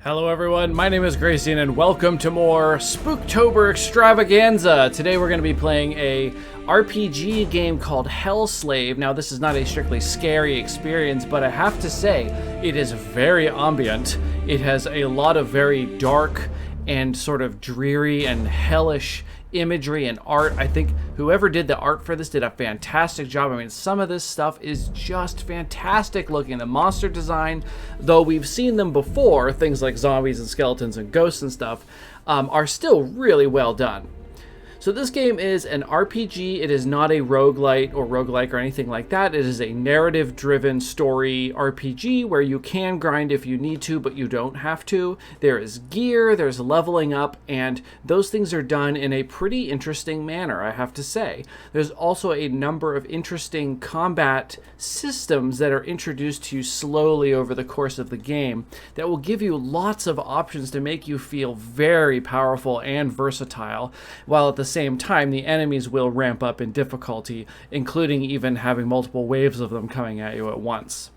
Hello everyone, my name is Grayson and welcome to more Spooktober Extravaganza. Today we're going to be playing a RPG game called Hellslave. Now this is not a strictly scary experience, but I have to say it is very ambient. It has a lot of very dark and sort of dreary and hellish imagery and art. I think whoever did the art for this did a fantastic job. I mean, some of this stuff is just fantastic looking. The monster design, though we've seen them before, things like zombies and skeletons and ghosts and stuff, are still really well done. So this game is an RPG. It is not a roguelite or roguelike or anything like that. It is a narrative-driven story RPG where you can grind if you need to, but you don't have to. There is gear, there's leveling up, and those things are done in a pretty interesting manner, I have to say. There's also a number of interesting combat systems that are introduced to you slowly over the course of the game that will give you lots of options to make you feel very powerful and versatile, while at the same time the enemies will ramp up in difficulty, including even having multiple waves of them coming at you at once.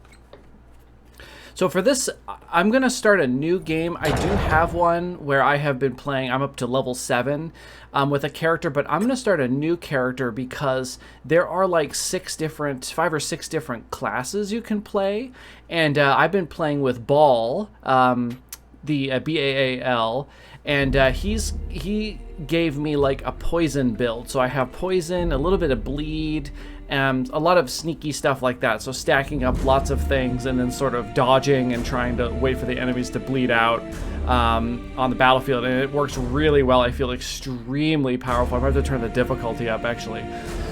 So for this, I'm going to start a new game. I do have one where I have been playing, I'm up to level 7 with a character, but I'm going to start a new character because there are like 5 or 6 different classes you can play, and I've been playing with Baal, the Baal, and he gave me like a poison build. So I have poison, a little bit of bleed, and a lot of sneaky stuff like that. So stacking up lots of things and then sort of dodging and trying to wait for the enemies to bleed out on the battlefield. And it works really well. I feel extremely powerful. I'm going to have to turn the difficulty up actually.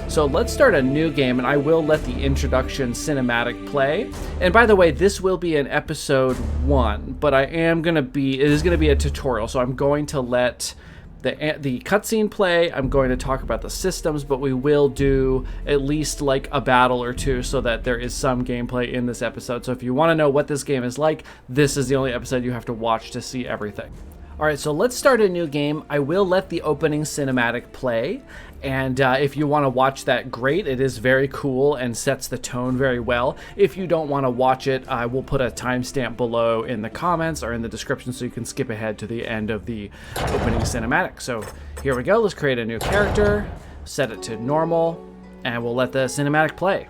So let's start a new game, and I will let the introduction cinematic play. And by the way, this will be an episode 1, but it is going to be a tutorial. So I'm going to let the cutscene play. I'm going to talk about the systems, but we will do at least like a battle or two so that there is some gameplay in this episode. So if you want to know what this game is like, this is the only episode you have to watch to see everything. Alright, so let's start a new game. I will let the opening cinematic play, and if you want to watch that, great. It is very cool and sets the tone very well. If you don't want to watch it, I will put a timestamp below in the comments or in the description so you can skip ahead to the end of the opening cinematic. So here we go. Let's create a new character, set it to normal, and we'll let the cinematic play.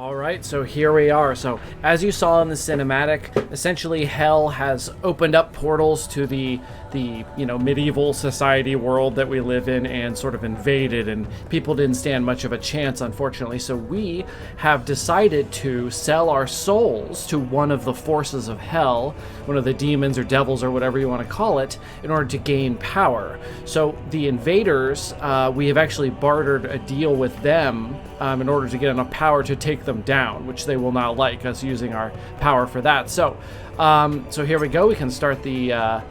All right, so here we are. So as you saw in the cinematic, essentially Hell has opened up portals to the medieval society world that we live in and sort of invaded, and people didn't stand much of a chance, unfortunately. So we have decided to sell our souls to one of the forces of Hell, one of the demons or devils or whatever you want to call it, in order to gain power. So the invaders, we have actually bartered a deal with them in order to get enough power to take them down, which they will not like us using our power for that. So here we go. We can start the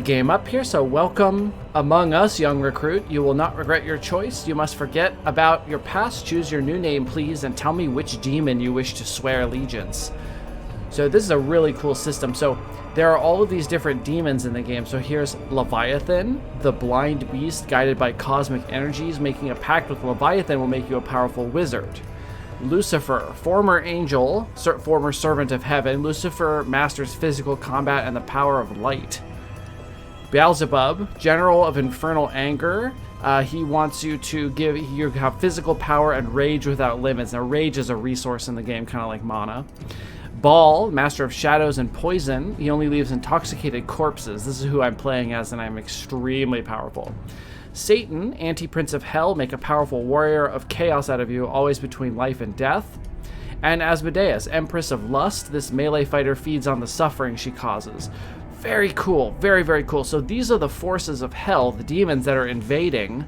game up here. So welcome among us, young recruit. You will not regret your choice. You must forget about your past. Choose your new name, please, and tell me which demon you wish to swear allegiance. So this is a really cool system. So there are all of these different demons in the game. So here's Leviathan, the blind beast guided by cosmic energies. Making a pact with Leviathan will make you a powerful wizard. Lucifer, former angel, former servant of heaven. Lucifer masters physical combat and the power of light. Beelzebub, general of infernal anger. He wants you to have physical power and rage without limits. Now, rage is a resource in the game, kind of like mana. Baal, master of shadows and poison. He only leaves intoxicated corpses. This is who I'm playing as, and I'm extremely powerful. Satan, anti-prince of hell, make a powerful warrior of chaos out of you, always between life and death. And Asmodeus, empress of lust. This melee fighter feeds on the suffering she causes. Very cool. Very, very cool. So these are the forces of hell, the demons that are invading,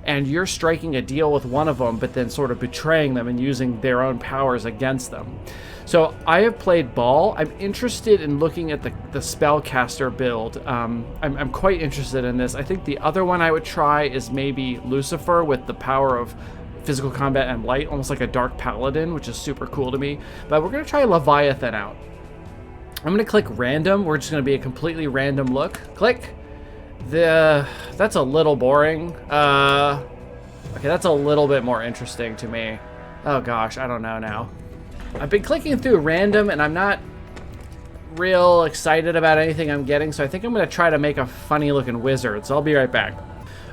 and you're striking a deal with one of them, but then sort of betraying them and using their own powers against them. So I have played Baal. I'm interested in looking at the spellcaster build. I'm quite interested in this. I think the other one I would try is maybe Lucifer with the power of physical combat and light, almost like a dark paladin, which is super cool to me. But we're going to try Leviathan out. I'm going to click random. We're just going to be a completely random look. Click. That's a little boring. Okay, that's a little bit more interesting to me. Oh gosh, I don't know now. I've been clicking through random and I'm not real excited about anything I'm getting, so I think I'm going to try to make a funny looking wizard, so I'll be right back.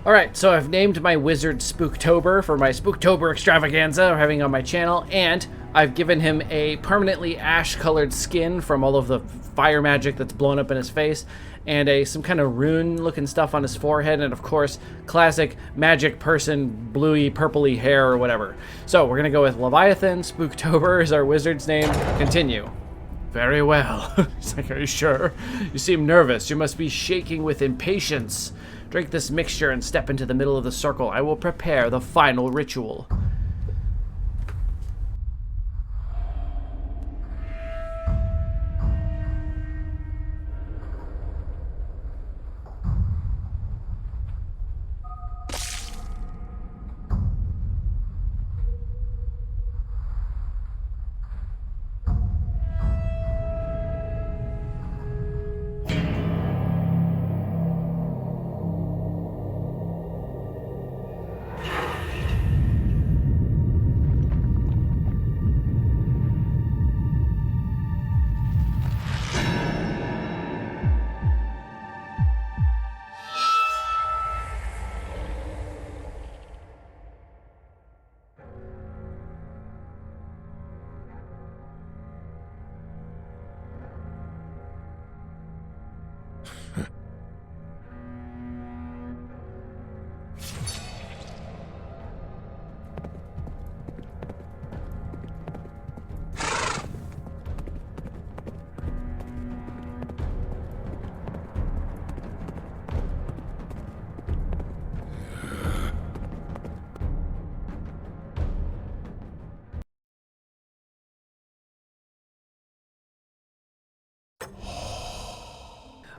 Alright, so I've named my wizard Spooktober for my Spooktober extravaganza we're having on my channel, and I've given him a permanently ash-colored skin from all of the fire magic that's blown up in his face, and some kind of rune-looking stuff on his forehead, and of course, classic magic person, bluey, purpley hair or whatever. So we're gonna go with Leviathan. Spooktober is our wizard's name. Continue. Very well. He's like, are you sure? You seem nervous. You must be shaking with impatience. Drink this mixture and step into the middle of the circle. I will prepare the final ritual.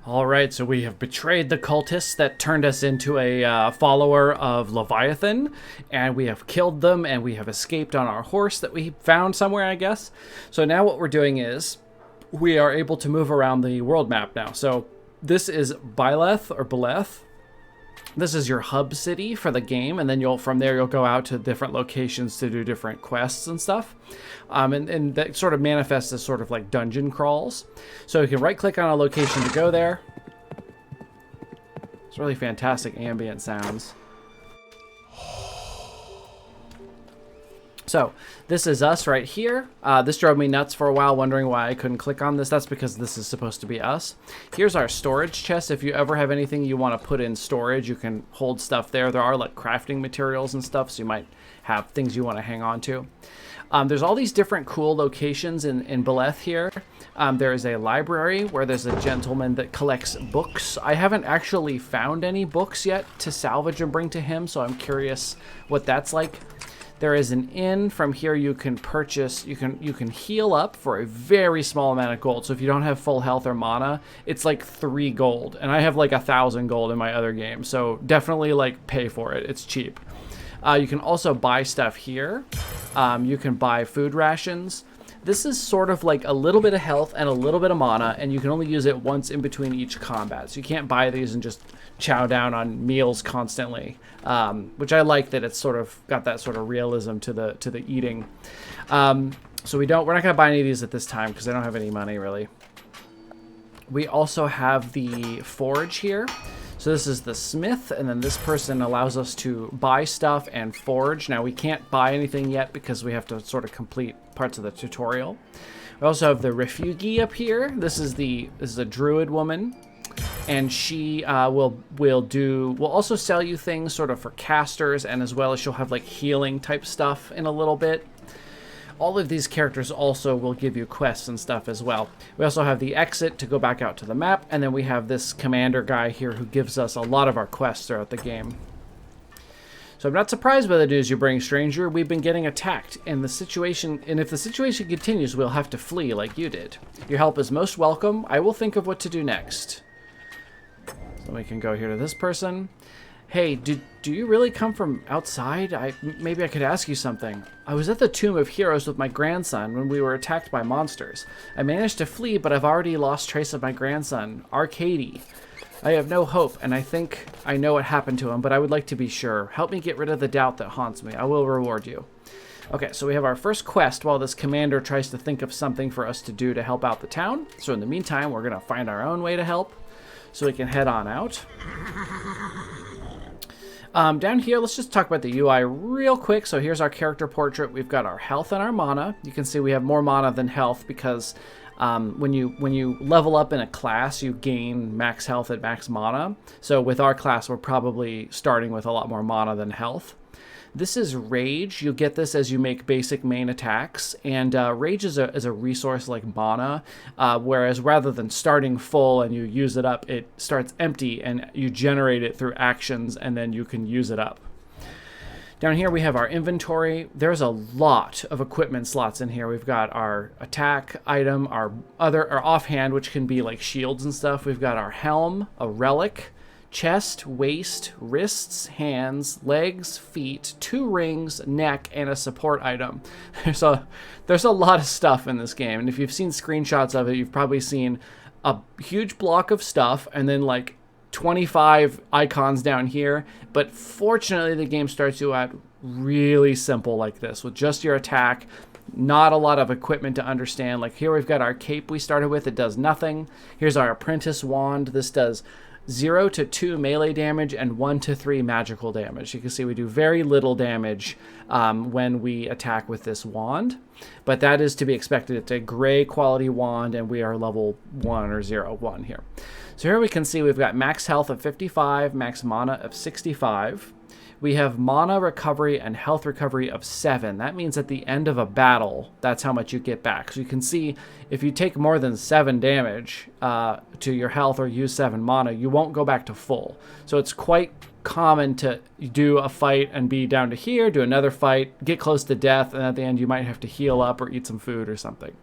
Alright, so we have betrayed the cultists that turned us into a follower of Leviathan, and we have killed them, and we have escaped on our horse that we found somewhere, I guess. So now what we're doing is, we are able to move around the world map now. So this is Byleth, or Beleth. This is your hub city for the game, and then from there you'll go out to different locations to do different quests and stuff. And that sort of manifests as sort of like dungeon crawls. So you can right click on a location to go there. It's really fantastic ambient sounds. So this is us right here. This drove me nuts for a while, wondering why I couldn't click on this. That's because this is supposed to be us. Here's our storage chest. If you ever have anything you want to put in storage, you can hold stuff there. There are like crafting materials and stuff, so you might have things you want to hang on to. There's all these different cool locations in Beleth here. There is a library where there's a gentleman that collects books. I haven't actually found any books yet to salvage and bring to him, so I'm curious what that's like. There is an inn. From here you can purchase, you can heal up for a very small amount of gold. So if you don't have full health or mana, it's like 3 gold. And I have like 1,000 gold in my other game. So definitely like pay for it. It's cheap. You can also buy stuff here. You can buy food rations. This is sort of like a little bit of health and a little bit of mana, and you can only use it once in between each combat. So you can't buy these and just chow down on meals constantly, which I like that it's sort of got that sort of realism to the eating. So we're not going to buy any of these at this time because I don't have any money really. We also have the forge here. So this is the smith, and then this person allows us to buy stuff and forge. Now we can't buy anything yet because we have to sort of complete parts of the tutorial. We also have the refugee up here. This is a druid woman, and she will also sell you things sort of for casters, and as well as she'll have like healing type stuff in a little bit. All of these characters also will give you quests and stuff as well. We also have the exit to go back out to the map, and then we have this commander guy here who gives us a lot of our quests throughout the game. So I'm not surprised by the news you bring, stranger. We've been getting attacked, and if the situation continues, we'll have to flee like you did. Your help is most welcome. I will think of what to do next. So we can go here to this person. Hey, do you really come from outside? Maybe I could ask you something. I was at the Tomb of Heroes with my grandson when we were attacked by monsters. I managed to flee, but I've already lost trace of my grandson, Arcady. I have no hope, and I think I know what happened to him, but I would like to be sure. Help me get rid of the doubt that haunts me. I will reward you. Okay, so we have our first quest while this commander tries to think of something for us to do to help out the town. So in the meantime, we're going to find our own way to help so we can head on out. Down here, let's just talk about the UI real quick. So here's our character portrait. We've got our health and our mana. You can see we have more mana than health because when you level up in a class, you gain max health and max mana. So with our class, we're probably starting with a lot more mana than health. This is Rage. You'll get this as you make basic main attacks, and Rage is a resource like mana, whereas rather than starting full and you use it up, it starts empty and you generate it through actions and then you can use it up. Down here we have our inventory. There's a lot of equipment slots in here. We've got our attack item, our offhand, which can be like shields and stuff. We've got our helm, a relic, chest, waist, wrists, hands, legs, feet, 2 rings, neck, and a support item. There's a lot of stuff in this game, and if you've seen screenshots of it, you've probably seen a huge block of stuff and then like 25 icons down here. But fortunately, the game starts you out really simple like this with just your attack. Not a lot of equipment to understand. Like here we've got our cape we started with. It does nothing. Here's our apprentice wand. This does 0 to 2 melee damage and 1 to 3 magical damage. You can see we do very little damage when we attack with this wand, but that is to be expected. It's a gray quality wand, and we are level 1 or 0, 1 here. So here we can see we've got max health of 55, max mana of 65. We have mana recovery and health recovery of 7. That means at the end of a battle, that's how much you get back. So you can see if you take more than 7 damage to your health or use 7 mana, you won't go back to full. So it's quite common to do a fight and be down to here, do another fight, get close to death, and at the end you might have to heal up or eat some food or something.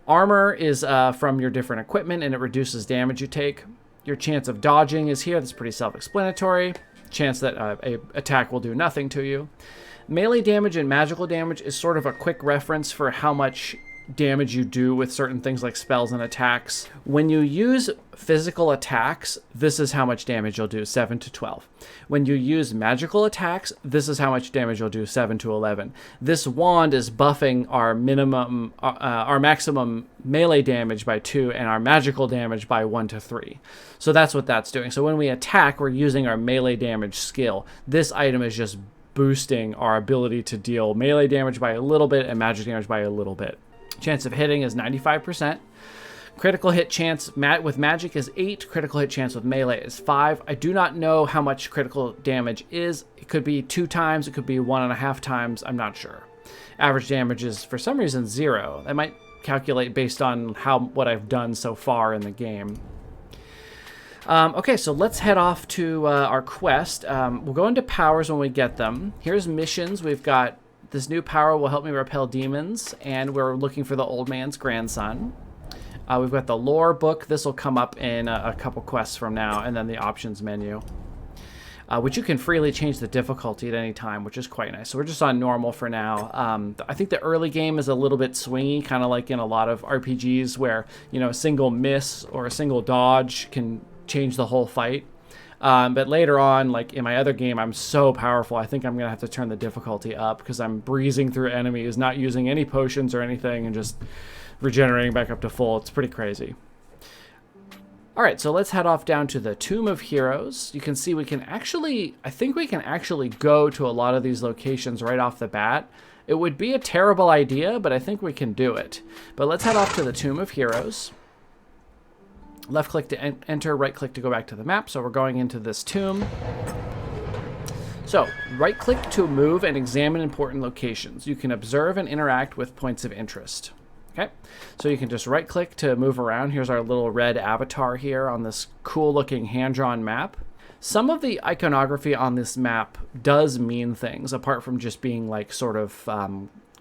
Armor is from your different equipment, and it reduces damage you take. Your chance of dodging is here. That's pretty self-explanatory. Chance that a attack will do nothing to you. Melee damage and magical damage is sort of a quick reference for how much damage you do with certain things like spells and attacks. When you use physical attacks, this is how much damage you'll do, 7 to 12. When you use magical attacks, this is how much damage you'll do, 7 to 11. This wand is buffing our maximum melee damage by 2 and our magical damage by 1 to 3. So that's what that's doing. So when we attack, we're using our melee damage skill. This item is just boosting our ability to deal melee damage by a little bit and magic damage by a little bit. Chance of hitting is 95%. Critical hit chance with magic is 8. Critical hit chance with melee is 5. I do not know how much critical damage is. It could be 2 times. It could be 1.5 times. I'm not sure. Average damage is, for some reason, 0. I might calculate based on what I've done so far in the game. Okay, so let's head off to our quest. We'll go into powers when we get them. Here's missions. We've got this new power will help me repel demons, and we're looking for the old man's grandson. We've got the lore book. This will come up in a couple quests from now, and then the options menu, which you can freely change the difficulty at any time, which is quite nice. So we're just on normal for now. I think the early game is a little bit swingy, kind of like in a lot of RPGs where, you know, a single miss or a single dodge can change the whole fight. But later on, like in my other game, I'm so powerful, I think I'm going to have to turn the difficulty up because I'm breezing through enemies, not using any potions or anything, and just regenerating back up to full. It's pretty crazy. All right, so let's head off down to the Tomb of Heroes. You can see we can actually, I think we can actually go to a lot of these locations right off the bat. It would be a terrible idea, but I think we can do it. But let's head off to the Tomb of Heroes. Left click to enter, right click to go back to the map. So we're going into this tomb. So right click to move and examine important locations. You can observe and interact with points of interest. Okay, so you can just right click to move around. Here's our little red avatar here on this cool looking hand-drawn map. Some of the iconography on this map does mean things apart from just being like sort of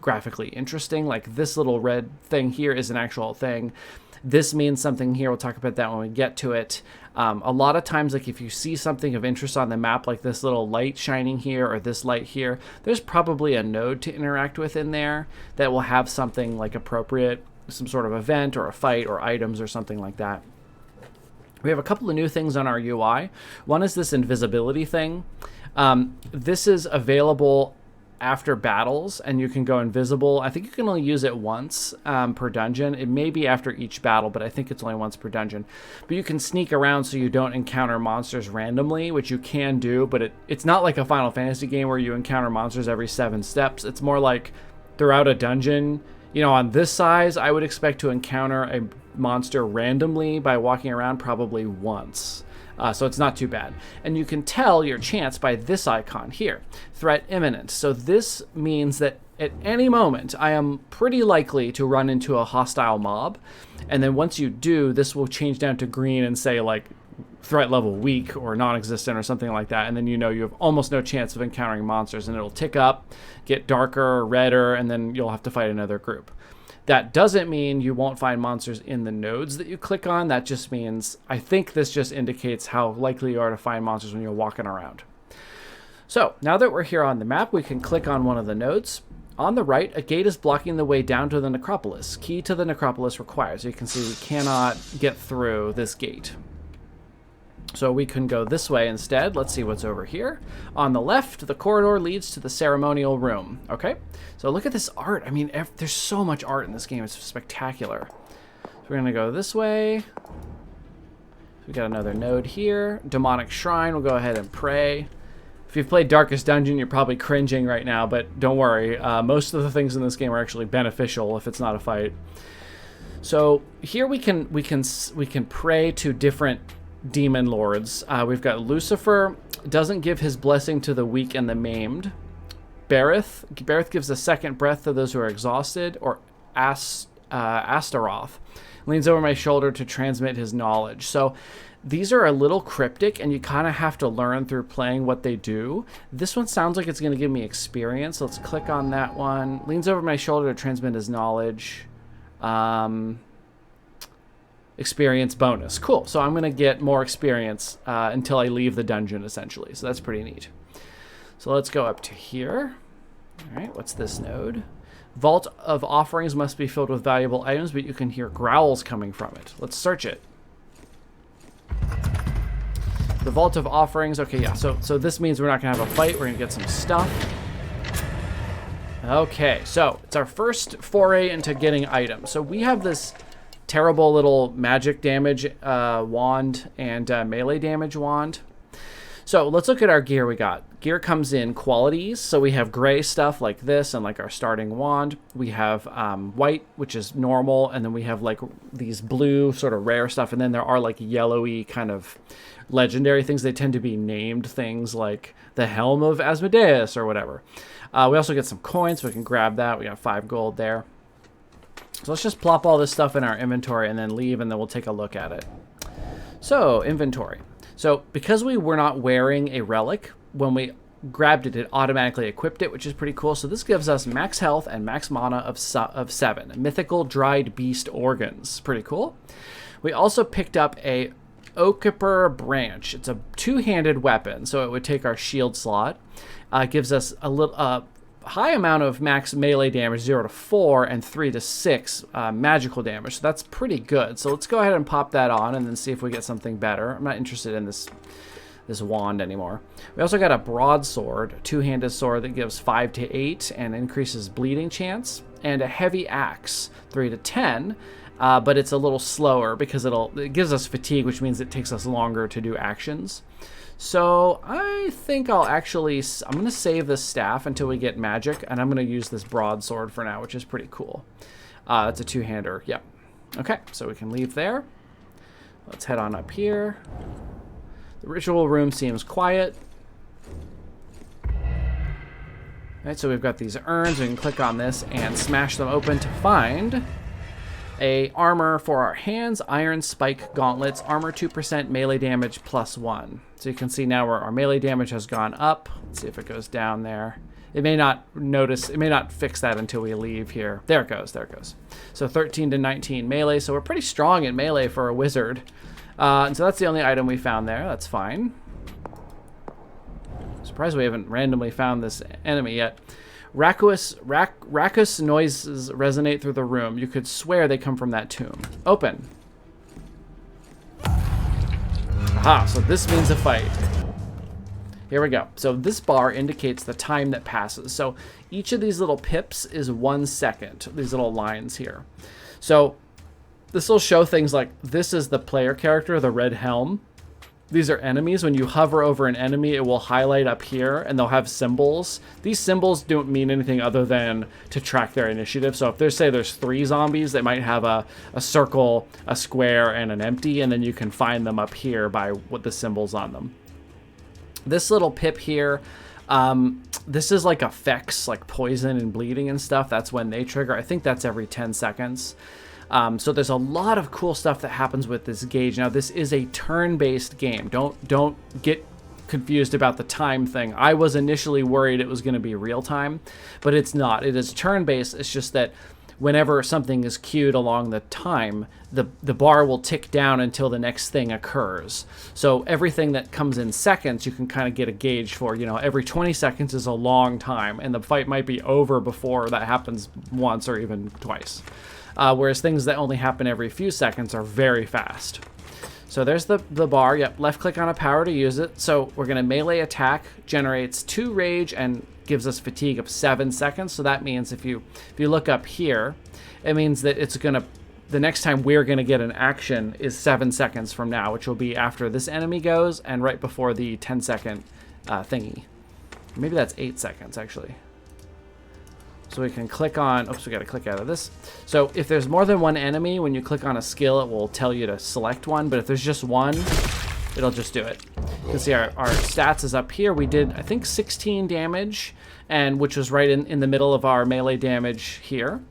graphically interesting. Like this little red thing here is an actual thing. This means something here. We'll talk about that when we get to it. A lot of times, like if you see something of interest on the map, like this little light shining here or this light here, there's probably a node to interact with in there that will have something like appropriate, some sort of event or a fight or items or something like that. We have a couple of new things on our UI. One is this invisibility thing. This is available after battles, and you can go invisible. I think you can only use it once per dungeon. It may be after each battle, but I think it's only once per dungeon. But you can sneak around so you don't encounter monsters randomly, which you can do, but it's not like a Final Fantasy game where you encounter monsters every 7 steps. It's more like throughout a dungeon, you know, on this size, I would expect to encounter a monster randomly by walking around probably once. So it's not too bad. And you can tell your chance by this icon here, threat imminent. So this means that at any moment, I am pretty likely to run into a hostile mob. And then once you do, this will change down to green and say like threat level weak or non-existent or something like that. And then you know you have almost no chance of encountering monsters, and it'll tick up, get darker, redder, and then you'll have to fight another group. That doesn't mean you won't find monsters in the nodes that you click on. That just means, I think this just indicates how likely you are to find monsters when you're walking around. So now that we're here on the map, we can click on one of the nodes. On the right, a gate is blocking the way down to the necropolis. Key to the necropolis required. So you can see we cannot get through this gate. So we can go this way instead. Let's see what's over here. On the left, the corridor leads to the ceremonial room. Okay, so look at this art. I mean, there's so much art in this game. It's spectacular. So we're gonna go this way. We got another node here. Demonic Shrine. We'll go ahead and pray. If you've played Darkest Dungeon, you're probably cringing right now, but don't worry. Most of the things in this game are actually beneficial if it's not a fight. So here we can pray to different demon lords. We've got Lucifer, doesn't give his blessing to the weak and the maimed. Bareth gives a second breath to those who are exhausted. Or Astaroth leans over my shoulder to transmit his knowledge. So these are a little cryptic, and you kind of have to learn through playing what they do. This one sounds like it's going to give me experience. Let's click on that one. Leans over my shoulder to transmit his knowledge. Experience bonus. Cool. So I'm going to get more experience until I leave the dungeon, essentially. So that's pretty neat. So let's go up to here. All right, what's this node? Vault of offerings must be filled with valuable items, but you can hear growls coming from it. Let's search it. The Vault of Offerings. Okay, yeah. So this means we're not going to have a fight. We're going to get some stuff. Okay, so it's our first foray into getting items. So we have this terrible little magic damage wand and melee damage wand. So let's look at our gear we got. Gear comes in qualities. So we have gray stuff like this and like our starting wand. We have white, which is normal. And then we have like these blue sort of rare stuff. And then there are like yellowy kind of legendary things. They tend to be named things like the Helm of Asmodeus or whatever. We also get some coins. So we can grab that. We got 5 gold there. So let's just plop all this stuff in our inventory and then leave, and then we'll take a look at it. So inventory. So because we were not wearing a relic, when we grabbed it, it automatically equipped it, which is pretty cool. So this gives us max health and max mana of 7. Mythical dried beast organs. Pretty cool. We also picked up a Okipper branch. It's a 2-handed weapon, so it would take our shield slot. It gives us a little high amount of max melee damage, 0 to 4, and 3 to 6 magical damage. So that's pretty good. So let's go ahead and pop that on and then see if we get something better. I'm not interested in this wand anymore. We also got a broadsword, 2-handed sword that gives 5 to 8 and increases bleeding chance, and a heavy axe, 3 to 10. But it's a little slower because it gives us fatigue, which means it takes us longer to do actions. So I think I'm going to save this staff until we get magic, and I'm going to use this broadsword for now, which is pretty cool. It's a 2-hander. Yep. Okay, so we can leave there. Let's head on up here. The ritual room seems quiet. All right, so we've got these urns. We can click on this and smash them open to find a armor for our hands, iron spike gauntlets, armor 2%, melee damage +1. So you can see now where our melee damage has gone up. Let's see if it goes down there. It may not fix that until we leave here. There it goes, there it goes. So 13 to 19 melee, so we're pretty strong in melee for a wizard. And so that's the only item we found there, that's fine. Surprised we haven't randomly found this enemy yet. Raucous noises resonate through the room. You could swear they come from that tomb. Open. Aha, so this means a fight. Here we go. So this bar indicates the time that passes. So each of these little pips is 1 second, these little lines here. So this will show things like this is the player character, the red helm. These are enemies. When you hover over an enemy, it will highlight up here, and they'll have symbols. These symbols don't mean anything other than to track their initiative. So if there's 3 zombies, they might have a circle, a square, and an empty, and then you can find them up here by what the symbols on them. This little pip here, this is like effects, like poison and bleeding and stuff. That's when they trigger. I think that's every 10 seconds. So there's a lot of cool stuff that happens with this gauge. Now, this is a turn-based game. Don't get confused about the time thing. I was initially worried it was going to be real time, but it's not. It is turn-based. It's just that whenever something is queued along the time, the bar will tick down until the next thing occurs. So everything that comes in seconds, you can kind of get a gauge for. You know, every 20 seconds is a long time, and the fight might be over before that happens once or even twice. Whereas things that only happen every few seconds are very fast. So there's the bar. Yep, left click on a power to use it. So we're going to melee attack, generates 2 rage, and gives us fatigue of 7 seconds. So that means if you look up here, it means that it's going to, the next time we're going to get an action is 7 seconds from now, which will be after this enemy goes and right before the 10-second thingy. Maybe that's 8 seconds, actually. So we can click on, oops, we got to click out of this. So if there's more than one enemy, when you click on a skill, it will tell you to select one. But if there's just one, it'll just do it. You can see our stats is up here. We did, I think, 16 damage, and which was right in the middle of our melee damage here.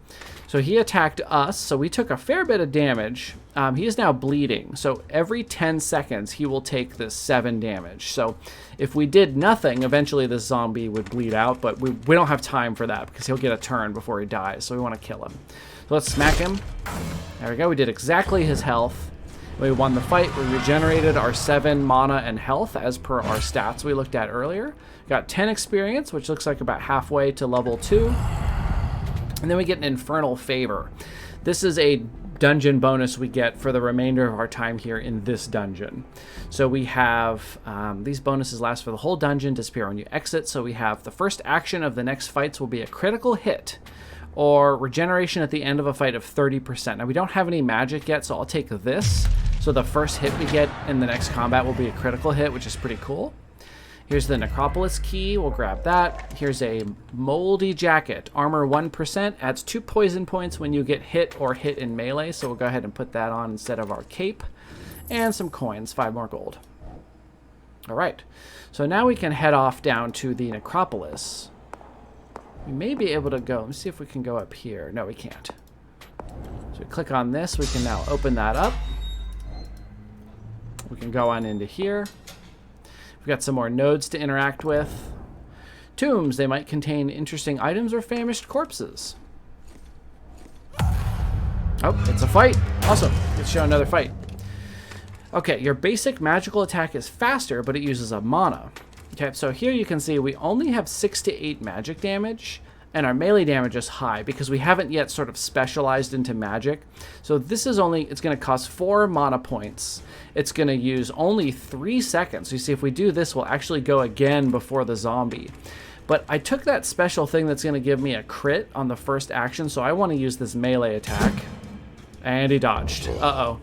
So he attacked us, so we took a fair bit of damage. He is now bleeding, so every 10 seconds he will take this 7 damage. So if we did nothing, eventually this zombie would bleed out, but we don't have time for that because he'll get a turn before he dies, so we want to kill him. So let's smack him. There we go, we did exactly his health. We won the fight. We regenerated our 7 mana and health as per our stats we looked at earlier. Got 10 experience, which looks like about halfway to level 2. And then we get an Infernal Favor. This is a dungeon bonus we get for the remainder of our time here in this dungeon. So we have, these bonuses last for the whole dungeon, disappear when you exit. So we have the first action of the next fights will be a critical hit, or regeneration at the end of a fight of 30%. Now we don't have any magic yet, so I'll take this. So the first hit we get in the next combat will be a critical hit, which is pretty cool. Here's the Necropolis key. We'll grab that. Here's a moldy jacket. Armor 1%. Adds 2 poison points when you get hit or hit in melee. So we'll go ahead and put that on instead of our cape. And some coins. 5 more gold. All right. So now we can head off down to the Necropolis. We may be able to go. Let's see if we can go up here. No, we can't. So we click on this. We can now open that up. We can go on into here. We've got some more nodes to interact with. Tombs, they might contain interesting items or famished corpses. Oh, it's a fight. Awesome. Let's show another fight. Okay, your basic magical attack is faster, but it uses a mana. Okay, so here you can see we only have 6 to 8 magic damage, and our melee damage is high because we haven't yet sort of specialized into magic. So this is only, it's going to cost 4 mana points. It's going to use only 3 seconds. You see, if we do this, we'll actually go again before the zombie. But I took that special thing that's going to give me a crit on the first action, so I want to use this melee attack. And he dodged. Uh-oh.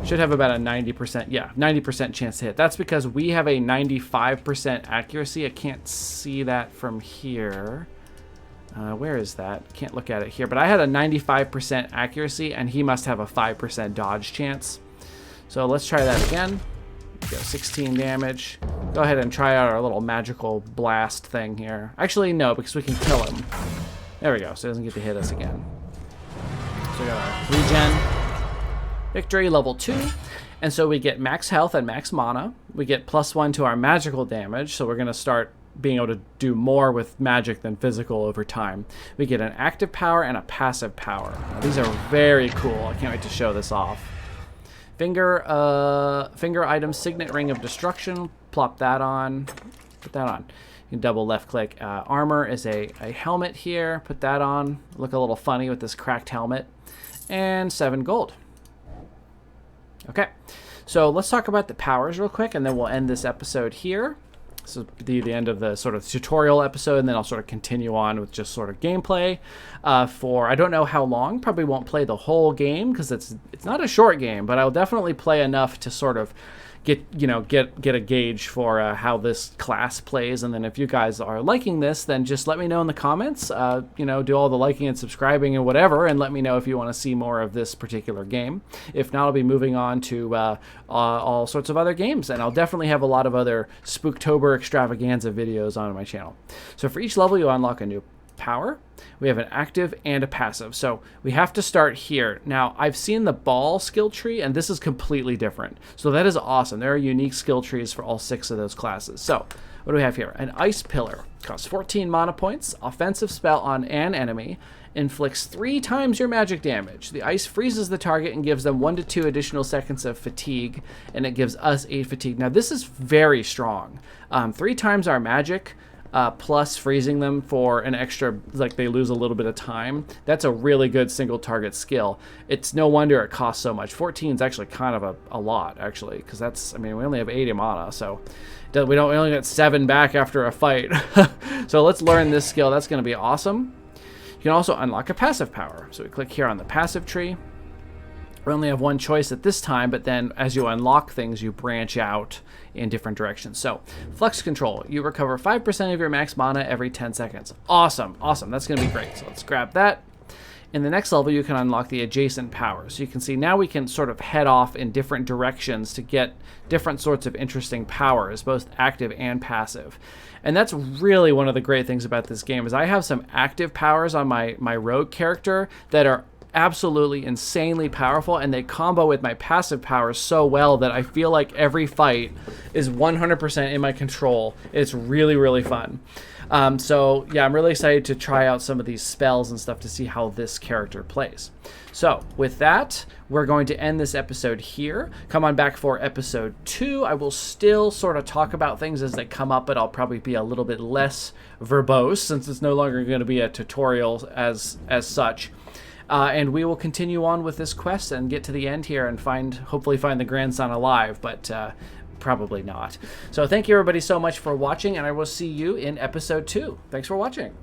Should have about a 90%, yeah, 90% chance to hit. That's because we have a 95% accuracy. I can't see that from here. Where is that? Can't look at it here. But I had a 95% accuracy, and he must have a 5% dodge chance. So let's try that again. Go 16 damage. Go ahead and try out our little magical blast thing here. Actually, no, because we can kill him. There we go, so he doesn't get to hit us again. So we got our regen. Victory, level 2. And so we get max health and max mana. We get +1 to our magical damage, so we're going to start being able to do more with magic than physical over time. We get an active power and a passive power. Now, these are very cool. I can't wait to show this off. Finger item, Signet Ring of Destruction. Plop that on. Put that on. You can double left click. Armor is a helmet here. Put that on. Look a little funny with this cracked helmet. And 7 gold. Okay, so let's talk about the powers real quick, and then we'll end this episode here. This is the end of the sort of tutorial episode, and then I'll sort of continue on with just sort of gameplay for I don't know how long. Probably won't play the whole game because it's not a short game, but I'll definitely play enough to sort of get a gauge for how this class plays. And then if you guys are liking this, then just let me know in the comments. Do all the liking and subscribing and whatever, and let me know if you want to see more of this particular game. If not, I'll be moving on to all sorts of other games, and I'll definitely have a lot of other Spooktober extravaganza videos on my channel. So for each level, you unlock a new power. We have an active and a passive. So we have to start here. Now, I've seen the ball skill tree, and this is completely different. So that is awesome. There are unique skill trees for all 6 of those classes. So what do we have here? An ice pillar. Costs 14 mana points. Offensive spell on an enemy. Inflicts 3 times your magic damage. The ice freezes the target and gives them 1 to 2 additional seconds of fatigue, and it gives us 8 fatigue. Now, this is very strong. 3 times our magic, plus freezing them for an extra, like they lose a little bit of time. That's a really good single target skill. It's no wonder it costs so much. 14 is actually kind of a lot, actually, because that's, I mean, we only have 80 mana, so we only get 7 back after a fight. So let's learn this skill. That's going to be awesome. You can also unlock a passive power. So we click here on the passive tree. We only have 1 choice at this time, but then as you unlock things, you branch out in different directions. So, Flux Control. You recover 5% of your max mana every 10 seconds. Awesome, awesome. That's going to be great. So let's grab that. In the next level, you can unlock the adjacent powers. So you can see now we can sort of head off in different directions to get different sorts of interesting powers, both active and passive. And that's really one of the great things about this game is I have some active powers on my rogue character that are absolutely insanely powerful, and they combo with my passive powers so well that I feel like every fight is 100% in my control. It's really, really fun. So yeah, I'm really excited to try out some of these spells and stuff to see how this character plays. So with that, we're going to end this episode here. Come on back for episode 2. I will still sort of talk about things as they come up, but I'll probably be a little bit less verbose since it's no longer going to be a tutorial as such. And we will continue on with this quest and get to the end here and hopefully find the grandson alive, but probably not. So thank you everybody so much for watching, and I will see you in episode 2. Thanks for watching.